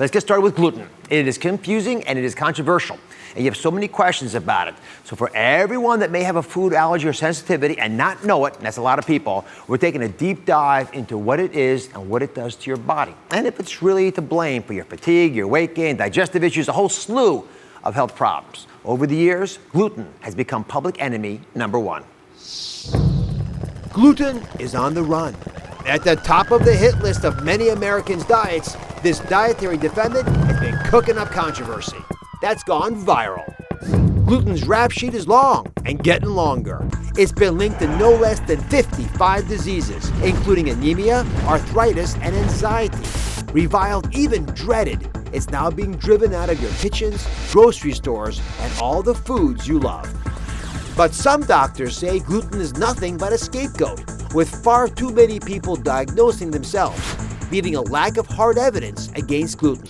Let's get started with gluten. It is confusing and it is controversial. And you have so many questions about it. So for everyone that may have a food allergy or sensitivity and not know it, and that's a lot of people, we're taking a deep dive into what it is and what it does to your body. And if it's really to blame for your fatigue, your weight gain, digestive issues, a whole slew of health problems. Over the years, gluten has become public enemy number one. Gluten is on the run. At the top of the hit list of many Americans' diets, this dietary defendant has been cooking up controversy. That's gone viral. Gluten's rap sheet is long and getting longer. It's been linked to no less than 55 diseases, including anemia, arthritis, and anxiety. Reviled, even dreaded, it's now being driven out of your kitchens, grocery stores, and all the foods you love. But some doctors say gluten is nothing but a scapegoat, with far too many people diagnosing themselves, leaving a lack of hard evidence against gluten.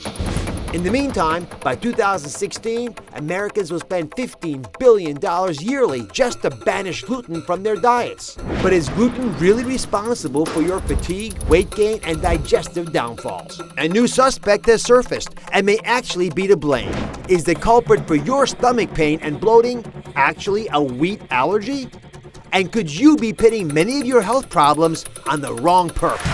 In the meantime, by 2016, Americans will spend $15 billion yearly just to banish gluten from their diets. But is gluten really responsible for your fatigue, weight gain, and digestive downfalls? A new suspect has surfaced and may actually be to blame. Is the culprit for your stomach pain and bloating actually a wheat allergy? And could you be pitting many of your health problems on the wrong person?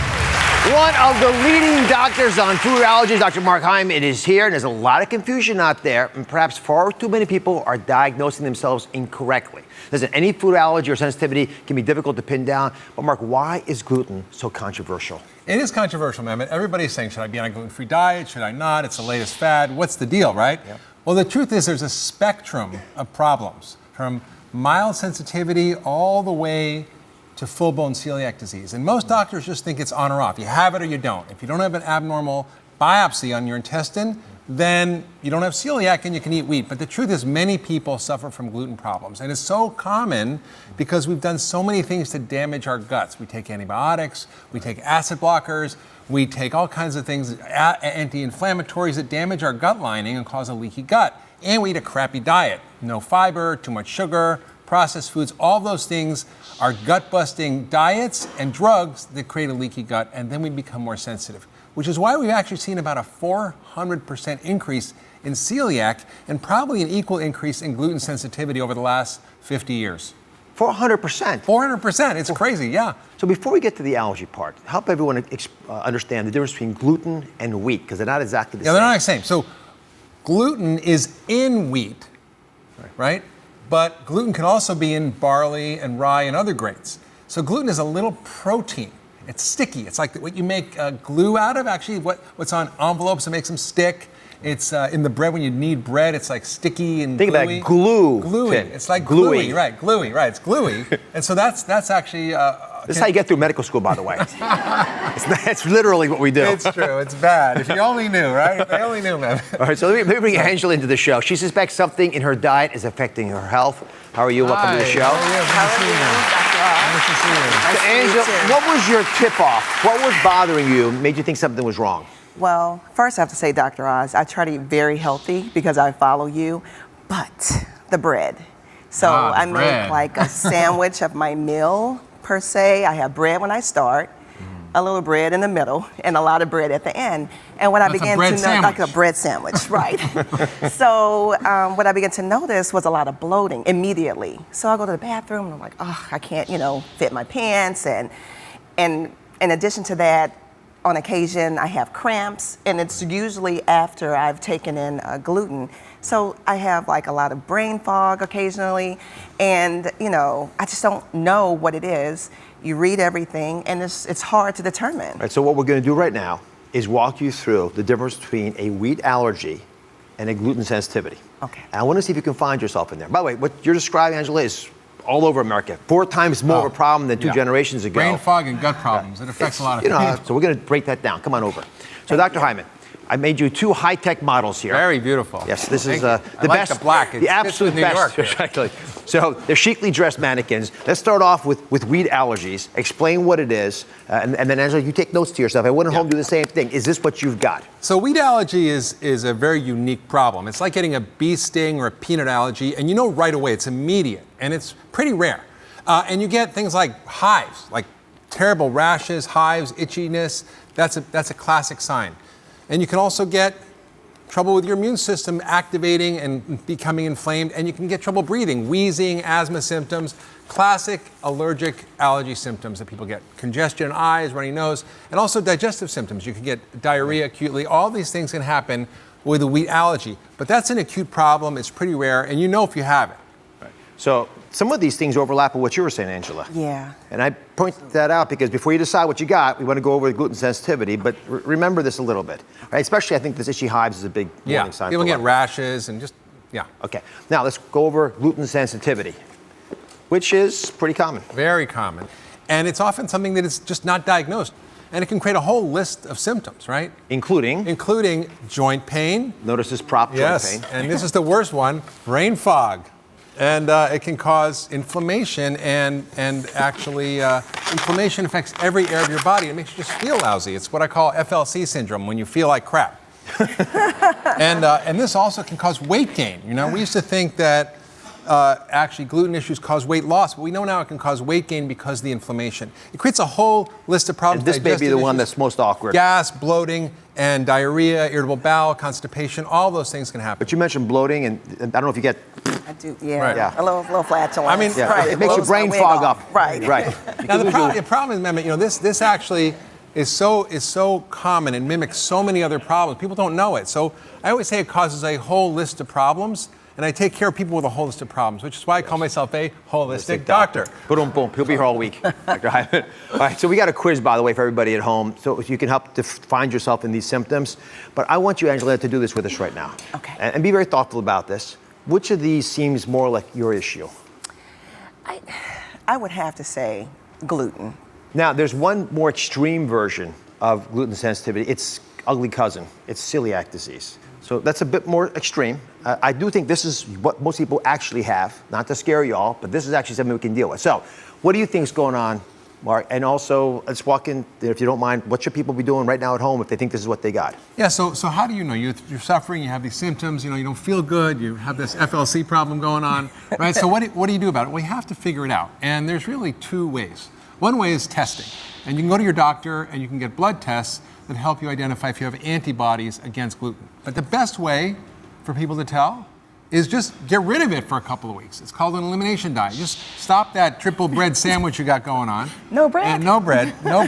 One of the leading doctors on food allergies, Dr. Mark Hyman, is here, and there's a lot of confusion out there, and perhaps far too many people are diagnosing themselves incorrectly. Listen, any food allergy or sensitivity can be difficult to pin down, but Mark, why is gluten so controversial? It is controversial, man. Everybody's saying, should I be on a gluten-free diet? Should I not? It's the latest fad. What's the deal, right? Yep. Well, the truth is there's a spectrum of problems, from mild sensitivity all the way to full-blown celiac disease. And most doctors just think it's on or off. You have it or you don't. If you don't have an abnormal biopsy on your intestine, then you don't have celiac and you can eat wheat. But the truth is many people suffer from gluten problems. And it's so common because we've done so many things to damage our guts. We take antibiotics, we take acid blockers, we take all kinds of things, anti-inflammatories that damage our gut lining and cause a leaky gut. And we eat a crappy diet. No fiber, too much sugar, processed foods, all those things are gut-busting diets and drugs that create a leaky gut, and then we become more sensitive, which is why we've actually seen about a 400% increase in celiac and probably an equal increase in gluten sensitivity over the last 50 years. 400%? 400%, it's crazy, yeah. So before we get to the allergy part, help everyone understand the difference between gluten and wheat, because they're not exactly the same. Yeah, they're not the same. So gluten is in wheat, right? But gluten can also be in barley and rye and other grains. So gluten is a little protein. It's sticky. It's like what you make glue out of, actually, what's on envelopes that makes them stick. It's in the bread when you knead bread. It's like sticky and Think gluey. about glue. Gluey. Tim. It's like gluey, right? Gluey, right? It's gluey. And so that's actually. This is how you get through medical school, by the way. It's literally what we do. It's true. It's bad. If you only knew, right? If they only knew, man. All right, so let me bring Angela into the show. She suspects something in her diet is affecting her health. How are you? Welcome to the show. How are you? Nice to see you. So Angela, what was your tip-off? What was bothering you, made you think something was wrong? Well, first I have to say, Dr. Oz, I try to eat very healthy because I follow you, but the bread. So I make like a sandwich of my meal, per se. I have bread when I start, a little bread in the middle, and a lot of bread at the end. And what I began to know, like a bread sandwich, right? So what I began to notice was a lot of bloating immediately. So I go to the bathroom and I'm like, oh, I can't, fit my pants. And in addition to that, on occasion, I have cramps, and it's usually after I've taken in gluten. So I have like a lot of brain fog occasionally, and I just don't know what it is. You read everything, and it's hard to determine. All right, so what we're going to do right now is walk you through the difference between a wheat allergy and a gluten sensitivity. Okay. And I want to see if you can find yourself in there. By the way, what you're describing, Angela, is all over America. 4 times more of a problem than 2 generations ago. Brain fog and gut problems. It affects a lot of people. So we're going to break that down. Come on over. So Dr. Hyman, I made you 2 high-tech models here. Very beautiful. Yes, this is the best. The black. The absolute best. Exactly. So they're chicly dressed mannequins. Let's start off with wheat allergies. Explain what it is, and then Angela, you take notes to yourself. I went home do the same thing. Is this what you've got? So wheat allergy is a very unique problem. It's like getting a bee sting or a peanut allergy, and you know right away. It's immediate, and it's pretty rare. And you get things like hives, like terrible rashes, hives, itchiness. That's a classic sign. And you can also get trouble with your immune system activating and becoming inflamed, and you can get trouble breathing, wheezing, asthma symptoms, classic allergic allergy symptoms that people get. Congestion in eyes, runny nose, and also digestive symptoms. You can get diarrhea acutely. All these things can happen with a wheat allergy. But that's an acute problem. It's pretty rare, and you know if you have it. Right. So some of these things overlap with what you were saying, Angela. Yeah. And I point that out because before you decide what you got, we want to go over the gluten sensitivity, but remember this a little bit. Right? Especially I think this itchy hives is a big warning sign. People get rashes and just, Okay, now let's go over gluten sensitivity, which is pretty common. Very common. And it's often something that is just not diagnosed. And it can create a whole list of symptoms, right? Including joint pain. Notice this prop joint pain. And this is the worst one, brain fog. And it can cause inflammation, and actually inflammation affects every area of your body. It makes you just feel lousy. It's what I call FLC syndrome, when you feel like crap. And this also can cause weight gain. You know, we used to think that actually gluten issues cause weight loss, but we know now it can cause weight gain because of the inflammation. It creates a whole list of problems. And this may be the one that's most awkward. Gas, bloating, and diarrhea, irritable bowel, constipation, all those things can happen. But you mentioned bloating, and I don't know if you get... I do, yeah. Right. A little flatulence. I mean, right. It makes your brain fog up. Right. Now the problem is, Mehmet, you know, this actually is so common and mimics so many other problems. People don't know it. So I always say it causes a whole list of problems, and I take care of people with a whole list of problems, which is why I call myself a holistic doctor. Boom, boom. He'll be here all week, Dr. Hyman. All right, so we got a quiz, by the way, for everybody at home, so you can help to find yourself in these symptoms. But I want you, Angela, to do this with us right now. Okay. And be very thoughtful about this. Which of these seems more like your issue? I would have to say gluten. Now, there's one more extreme version of gluten sensitivity. It's ugly cousin. It's celiac disease. So that's a bit more extreme. I do think this is what most people actually have, not to scare you all, but this is actually something we can deal with. So what do you think is going on, Mark? And also, let's walk in, if you don't mind, what should people be doing right now at home if they think this is what they got? Yeah, so how do you know? You're suffering, you have these symptoms, you know, you don't feel good, you have this FLC problem going on, right? So what do you do about it? Well, you have to figure it out. And there's really two ways. One way is testing. And you can go to your doctor and you can get blood tests that help you identify if you have antibodies against gluten. But the best way for people to tell is just get rid of it for a couple of weeks. It's called an elimination diet. Just stop that triple bread sandwich you got going on. No bread? And no bread, no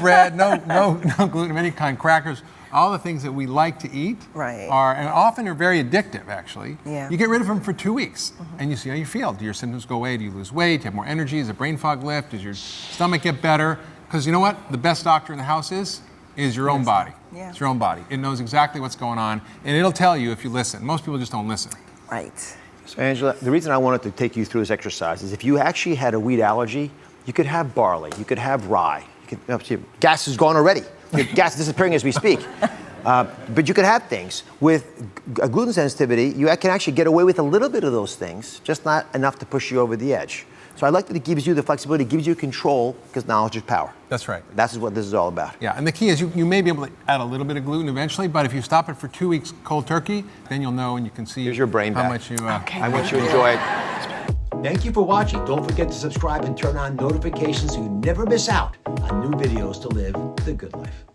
gluten of any kind, crackers, all the things that we like to eat are, and often are very addictive, actually. Yeah. You get rid of them for 2 weeks, and you see how you feel. Do your symptoms go away? Do you lose weight? Do you have more energy? Does the brain fog lift? Does your stomach get better? Because you know what? The best doctor in the house is your own body. Yeah. It's your own body. It knows exactly what's going on, and it'll tell you if you listen. Most people just don't listen. Right. So Angela, the reason I wanted to take you through this exercise is if you actually had a wheat allergy, you could have barley, you could have rye. Gas is gone already. Gas is disappearing as we speak. But you could have things. With gluten sensitivity, you can actually get away with a little bit of those things, just not enough to push you over the edge. So I like that it gives you the flexibility, it gives you control, because knowledge is power. That's right. That's what this is all about. Yeah, and the key is you may be able to add a little bit of gluten eventually, but if you stop it for 2 weeks cold turkey, then you'll know and you can see Here's your brain how back. much you... Okay. I want you to enjoy it. Thank you for watching. Don't forget to subscribe and turn on notifications so you never miss out on new videos to live the good life.